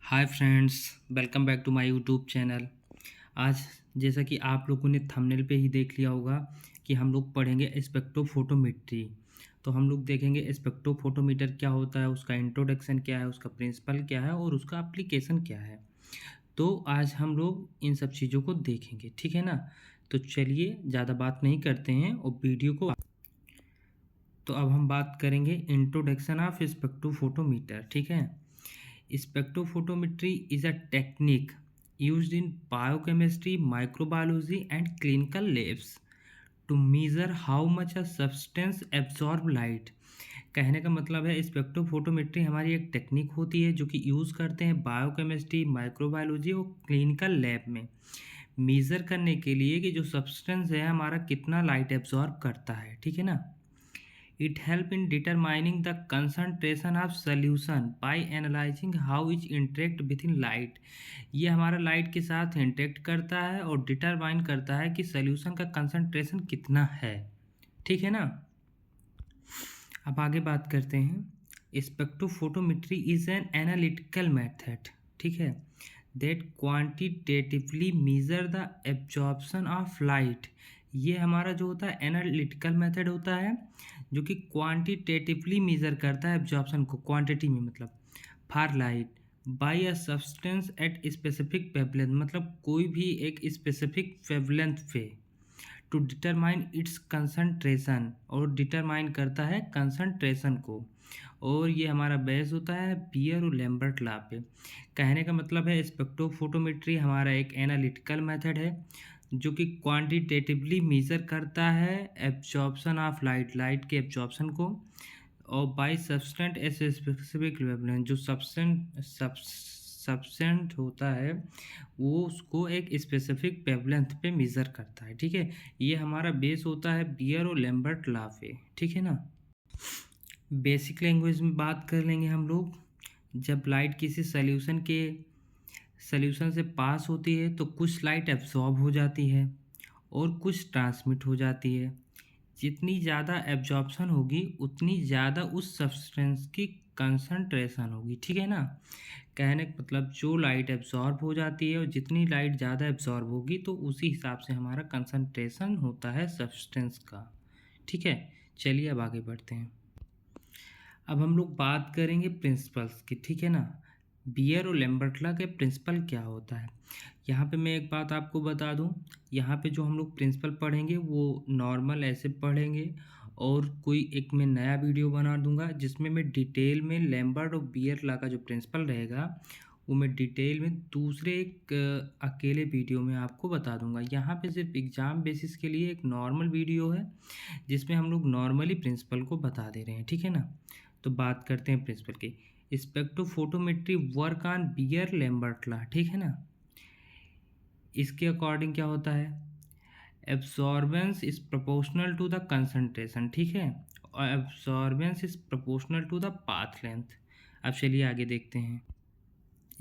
Hi friends, welcome back to my YouTube channel. आज जैसा कि आप लोगों ने थंबनेल पे ही देख लिया होगा कि हम लोग पढ़ेंगे स्पेक्ट्रोफोटोमेट्री। तो हम लोग देखेंगे स्पेक्ट्रोफोटोमीटर क्या होता है, उसका इंट्रोडक्शन क्या है, उसका प्रिंसिपल क्या है और उसका एप्लीकेशन क्या है। तो आज हम लोग इन सब चीज़ों को देखेंगे, ठीक है ना। तो चलिए ज़्यादा बात नहीं करते हैं और वीडियो को। तो अब हम बात करेंगे इंट्रोडक्शन ऑफ स्पेक्ट्रोफोटोमीटर, ठीक है। Spectrophotometry is a technique used in biochemistry, microbiology, and clinical labs to measure how much a substance absorb light। कहने का मतलब है स्पेक्ट्रोफोटोमेट्री हमारी एक टेक्निक होती है जो कि यूज़ करते हैं बायोकेमिस्ट्री, माइक्रोबायोलॉजी और क्लिनिकल लैब में मेज़र करने के लिए कि जो सब्सटेंस है हमारा कितना लाइट एब्जॉर्ब करता है, ठीक है ना। It help in determining the concentration of solution by analyzing how it interact within light। ये हमारा लाइट के साथ इंटरेक्ट करता है और डिटरमाइन करता है कि सॉल्यूशन का कंसंट्रेशन कितना है, ठीक है ना। अब आगे बात करते हैं। Spectrophotometry is an analytical method, ठीक है, that quantitatively measure the absorption of light. ये हमारा जो होता है एनालिटिकल मेथड होता है जो कि क्वांटिटेटिवली मेजर करता है एब्जॉर्प्शन को, क्वांटिटी में मतलब for light by a substance at specific wavelength, मतलब कोई भी एक स्पेसिफिक वेवलेंथ पे टू डिटरमाइन इट्स कंसंट्रेशन, और डिटरमाइन करता है कंसंट्रेशन को। और ये हमारा बेस होता है बियर और लैम्बर्ट लॉ पे। कहने का मतलब है स्पेक्ट्रोफोटोमेट्री हमारा एक एनालिटिकल मेथड है जो कि क्वांटिटेटिवली मेजर करता है एब्जॉर्प्शन ऑफ लाइट, लाइट के एब्जॉर्प्शन को, और बाई सब्सटेंट एस स्पेसिफिक वेवलेंथ, जो सब्सटेंट होता है वो उसको एक स्पेसिफिक वेवलेंथ पे मेज़र करता है, ठीक है। ये हमारा बेस होता है बियर और लैम्बर्ट लॉ पे, ठीक है ना। बेसिक लैंग्वेज में बात कर लेंगे हम लोग। जब लाइट किसी सॉल्यूशन से पास होती है तो कुछ लाइट एब्जॉर्ब हो जाती है और कुछ ट्रांसमिट हो जाती है। जितनी ज़्यादा एब्जॉर्प्शन होगी उतनी ज़्यादा उस सब्सटेंस की कंसंट्रेशन होगी, ठीक है ना। कहने का मतलब जो लाइट एब्जॉर्ब हो जाती है और जितनी लाइट ज़्यादा एब्जॉर्ब होगी तो उसी हिसाब से हमारा कंसंट्रेशन होता है सब्सटेंस का, ठीक है। चलिए अब आगे बढ़ते हैं। अब हम लोग बात करेंगे प्रिंसिपल्स की, ठीक है ना। बियर और लैम्बर्ट लॉ के प्रिंसिपल क्या होता है। यहाँ पे मैं एक बात आपको बता दूँ, यहाँ पे जो हम लोग प्रिंसिपल पढ़ेंगे वो नॉर्मल ऐसे पढ़ेंगे, और कोई एक मैं नया वीडियो बना दूंगा जिसमें मैं डिटेल में लैम्बर्ट और बियर लॉ का जो प्रिंसिपल रहेगा वो मैं डिटेल में दूसरे एक अकेले वीडियो में आपको बता दूंगा। यहाँ पे सिर्फ एग्ज़ाम बेसिस के लिए एक नॉर्मल वीडियो है जिसमें हम लोग नॉर्मली प्रिंसिपल को बता दे रहे हैं, ठीक है ना। तो बात करते हैं प्रिंसिपल की। Spectrophotometry work on Beer Lambert law, ठीक है ना। इसके अकॉर्डिंग क्या होता है, absorbance is proportional to the concentration, ठीक है, और absorbance is proportional to the path length. अब चलिए आगे देखते हैं।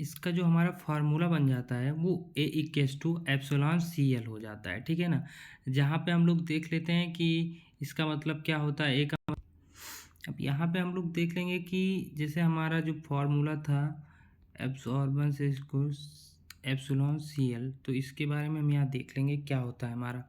इसका जो हमारा फार्मूला बन जाता है वो A equals to epsilon C L हो जाता है, ठीक है ना। जहाँ पे हम लोग देख लेते हैं कि इसका मतलब क्या होता है, ए का। अब यहाँ पे हम लोग देख लेंगे कि जैसे हमारा जो फार्मूला था एब्जॉर्बेंस इसको एप्सिलॉन सी एल, तो इसके बारे में हम यहाँ देख लेंगे क्या होता है हमारा।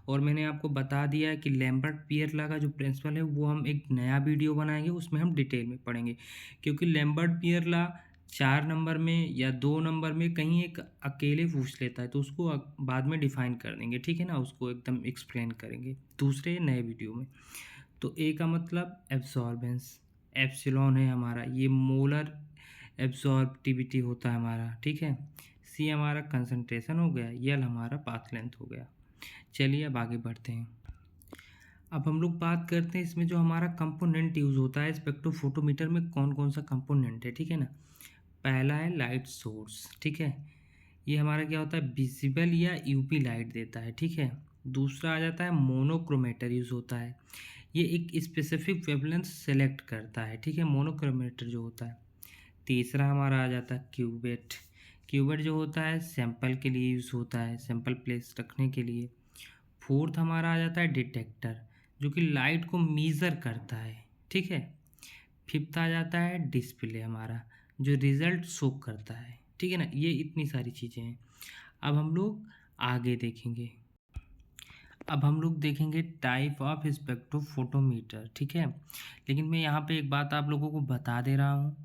और मैंने आपको बता दिया है कि लैम्बर्ट पियर लॉ का जो प्रिंसिपल है वो हम एक नया वीडियो बनाएंगे, उसमें हम डिटेल में पढ़ेंगे। क्योंकि लैम्बर्ट पियर लॉ 4 नंबर में या 2 नंबर में कहीं एक अकेले पूछ लेता है तो उसको बाद में डिफाइन कर देंगे, ठीक है ना, उसको एकदम एक्सप्लेन करेंगे दूसरे नए वीडियो में। तो ए का मतलब एब्जॉर्बेंस, एप्सिलॉन है हमारा, ये मोलर एब्जॉर्बिविटी होता है हमारा, ठीक है। सी हमारा कंसंट्रेशन हो गया, यल हमारा पाथ लेंथ हो गया। चलिए अब आगे बढ़ते हैं। अब हम लोग बात करते हैं इसमें जो हमारा कंपोनेंट यूज़ होता है स्पेक्ट्रोफोटोमीटर में, कौन कौन सा कंपोनेंट है, ठीक है ना। पहला है लाइट सोर्स, ठीक है, ये हमारा क्या होता है विजिबल या यूवी लाइट देता है, ठीक है। दूसरा आ जाता है मोनोक्रोमेटर यूज़ होता है, ये एक स्पेसिफिक वेवलेंथ सेलेक्ट करता है, ठीक है, मोनोक्रोमेटर जो होता है। तीसरा हमारा आ जाता है क्यूबेट, क्यूबेट जो होता है सैंपल के लिए यूज़ होता है, सैंपल प्लेस रखने के लिए। फोर्थ हमारा आ जाता है डिटेक्टर, जो कि लाइट को मीज़र करता है, ठीक है। फिफ्थ आ जाता है डिस्प्ले हमारा, जो रिज़ल्ट शो करता है, ठीक है ना, ये इतनी सारी चीज़ें हैं। अब हम लोग आगे देखेंगे। अब हम लोग देखेंगे टाइप ऑफ स्पेक्ट्रोफोटोमीटर, ठीक है। लेकिन मैं यहाँ पे एक बात आप लोगों को बता दे रहा हूँ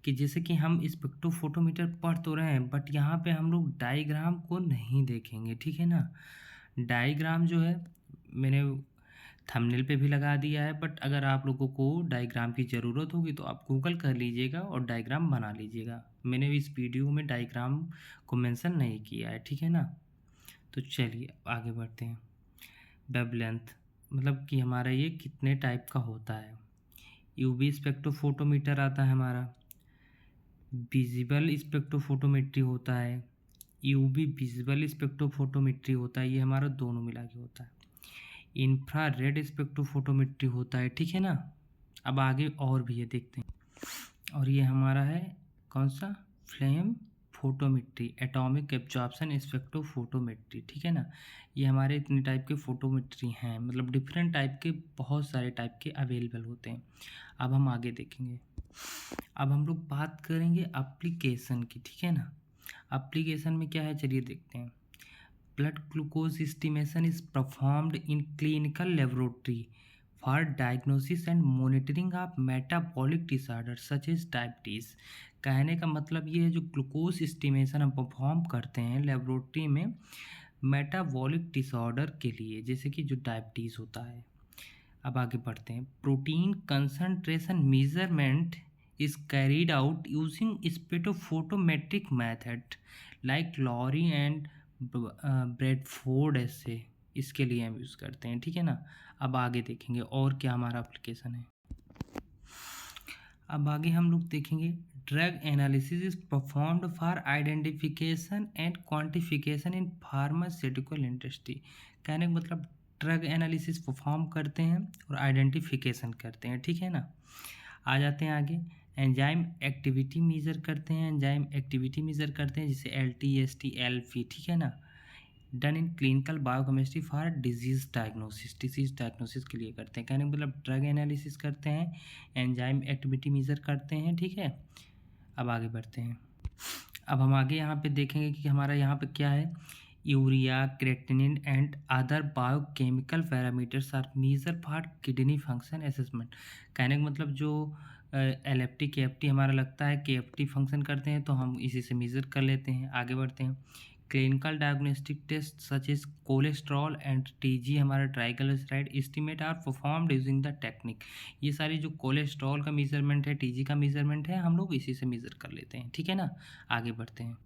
कि जैसे कि हम स्पेक्ट्रोफोटोमीटर पढ़ तो रहे हैं, बट यहाँ पे हम लोग डायग्राम को नहीं देखेंगे, ठीक है ना। डायग्राम जो है मैंने थंबनेल पे भी लगा दिया है, बट अगर आप लोगों को डायग्राम की ज़रूरत होगी तो आप गूगल कर लीजिएगा और डायग्राम बना लीजिएगा। मैंने इस वीडियो में डायग्राम को मेंशन नहीं किया है, ठीक है ना। तो चलिए आगे बढ़ते हैं। वेवलेंथ मतलब कि हमारा ये कितने टाइप का होता है। यूवी स्पेक्ट्रोफोटोमीटर आता है हमारा, विजिबल स्पेक्ट्रोफोटोमेट्री होता है, यूवी विजिबल स्पेक्ट्रोफोटोमेट्री होता है, ये हमारा दोनों मिला के होता है। इंफ्रारेड स्पेक्ट्रोफोटोमेट्री होता है, ठीक है ना। अब आगे और भी ये देखते हैं। और ये हमारा है कौन सा, flame photometry, atomic absorption spectrophotometry, ठीक है ना। ये हमारे इतने टाइप के फोटोमेट्री हैं, मतलब डिफरेंट टाइप के, बहुत सारे टाइप के अवेलेबल होते हैं। अब हम आगे देखेंगे। अब हम लोग बात करेंगे एप्लीकेशन की, ठीक है ना। एप्लीकेशन में क्या है चलिए देखते हैं। Blood glucose estimation is performed in clinical laboratory for diagnosis and monitoring of metabolic disorder such as diabetes. कहने का मतलब ये है जो ग्लूकोज एस्टिमेशन हम परफॉर्म करते हैं लेबोरेटरी में मेटाबॉलिक डिसऑर्डर के लिए, जैसे कि जो डायबिटीज़ होता है। अब आगे बढ़ते हैं। Protein concentration measurement is carried out using spectrophotometric method like Lowry and Bradford ऐसे, इसके लिए हम यूज़ करते हैं, ठीक है ना। अब आगे देखेंगे और क्या हमारा एप्लीकेशन है। अब आगे हम लोग देखेंगे drug analysis is performed for identification and quantification in pharmaceutical industry. कहने का मतलब ड्रग एनालिसिस परफॉर्म करते हैं और आइडेंटिफिकेशन करते हैं, ठीक है ना। आ जाते हैं आगे। एंजाइम एक्टिविटी मेज़र करते हैं, एंजाइम एक्टिविटी मेज़र करते हैं जैसे LTST LP, ठीक है ना। Done in clinical biochemistry for disease diagnosis के लिए करते हैं। कहने का मतलब ड्रग एनालिसिस करते हैं, एंजाइम एक्टिविटी मेज़र करते हैं, ठीक है। अब आगे बढ़ते हैं। अब हम आगे यहाँ पे देखेंगे कि हमारा यहाँ पे क्या है। Urea, creatinine and other biochemical parameters are measure for kidney function assessment. कहने का मतलब जो LFT KFT हमारा लगता है KFT फंक्शन करते हैं तो हम इसी से मेज़र कर लेते हैं। आगे बढ़ते हैं। Clinical diagnostic test such as cholesterol and TG हमारा triglyceride estimate are performed using the technique. ये सारी जो कोलेस्ट्रॉल का मेजरमेंट है, TG का मेजरमेंट है, हम लोग इसी से मेज़र कर लेते हैं, ठीक है ना। आगे बढ़ते हैं।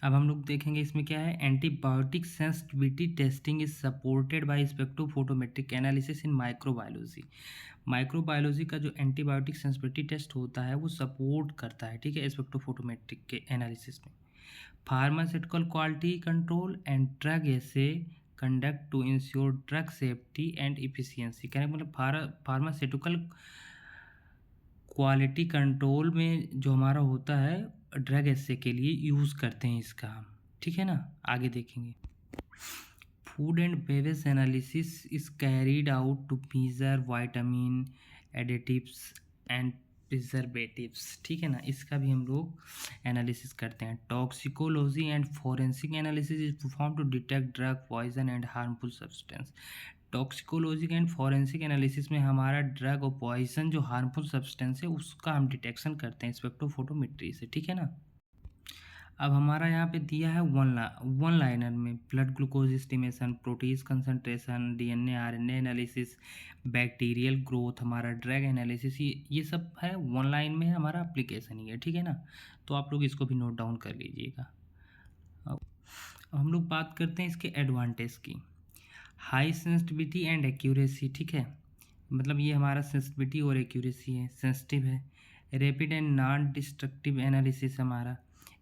अब हम लोग देखेंगे इसमें क्या है। Antibiotic sensitivity testing is supported by spectrophotometric analysis in microbiology. Microbiology का जो एंटीबायोटिक सेंसिटिविटी टेस्ट होता है वो सपोर्ट करता है, ठीक है, स्पेक्ट्रोफोटोमेट्रिक के एनालिसिस में। Pharmaceutical quality control and drug assay conduct to ensure drug safety and efficiency. कहने का मतलब फार्मास्यूटिकल क्वालिटी कंट्रोल में जो हमारा होता है ड्रग एसे के लिए यूज़ करते हैं इसका हम, ठीक है ना। आगे देखेंगे। Food and beverage analysis is carried out to measure vitamin additives and preservatives, ठीक है ना। इसका भी हम लोग एनालिसिस करते हैं। Toxicology and forensic analysis is perform to detect drug poison and harmful substance. Toxicology and forensic analysis में हमारा ड्रग और पॉइजन जो हार्मफुल सब्सटेंस है उसका हम डिटेक्शन करते हैं स्पेक्ट्रोफोटोमेट्री से, ठीक है ना। अब हमारा यहाँ पे दिया है वन लाइनर में blood glucose estimation, protein concentration, DNA RNA analysis, bacterial growth, हमारा ड्रग एनालिसिस, ये सब है वन लाइन में हमारा एप्लीकेशन ही है, ठीक है ना। तो आप लोग इसको भी नोट डाउन कर लीजिएगा। अब हम लोग बात करते हैं इसके एडवांटेज की। हाई सेंसिटिविटी एंड एक्यूरेसी, ठीक है, मतलब ये हमारा सेंसिटिविटी और एक्यूरेसी है, सेंसिटिव है। Rapid and non destructive analysis हमारा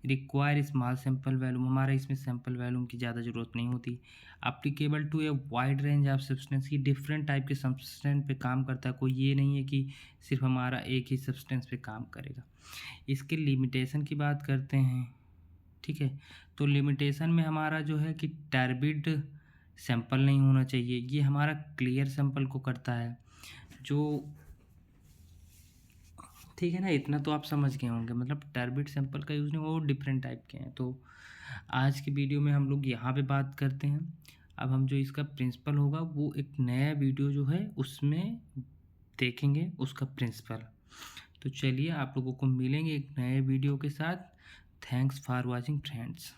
रिक्वायर स्मॉल सैंपल वैल्यूम, हमारा इसमें सैंपल वैल्यूम की ज़्यादा ज़रूरत नहीं होती। Applicable to a wide range of substance, ये डिफरेंट टाइप के सब्सटेंस पे काम करता है, कोई ये नहीं है कि सिर्फ हमारा एक ही सब्सटेंस पे काम करेगा। इसके लिमिटेशन की बात करते हैं, ठीक है। तो लिमिटेशन में हमारा जो है कि टर्बिड सैंपल नहीं होना चाहिए, ये हमारा क्लियर सैंपल को करता है। जो ठीक है ना, इतना तो आप समझ गए होंगे। मतलब टर्बिड सैंपल का यूज़ नहीं, वो डिफरेंट टाइप के हैं। तो आज की वीडियो में हम लोग यहाँ पे बात करते हैं। अब हम जो इसका प्रिंसिपल होगा वो एक नया वीडियो जो है उसमें देखेंगे उसका प्रिंसिपल। तो चलिए आप लोगों को मिलेंगे एक नए वीडियो के साथ। Thanks for watching friends.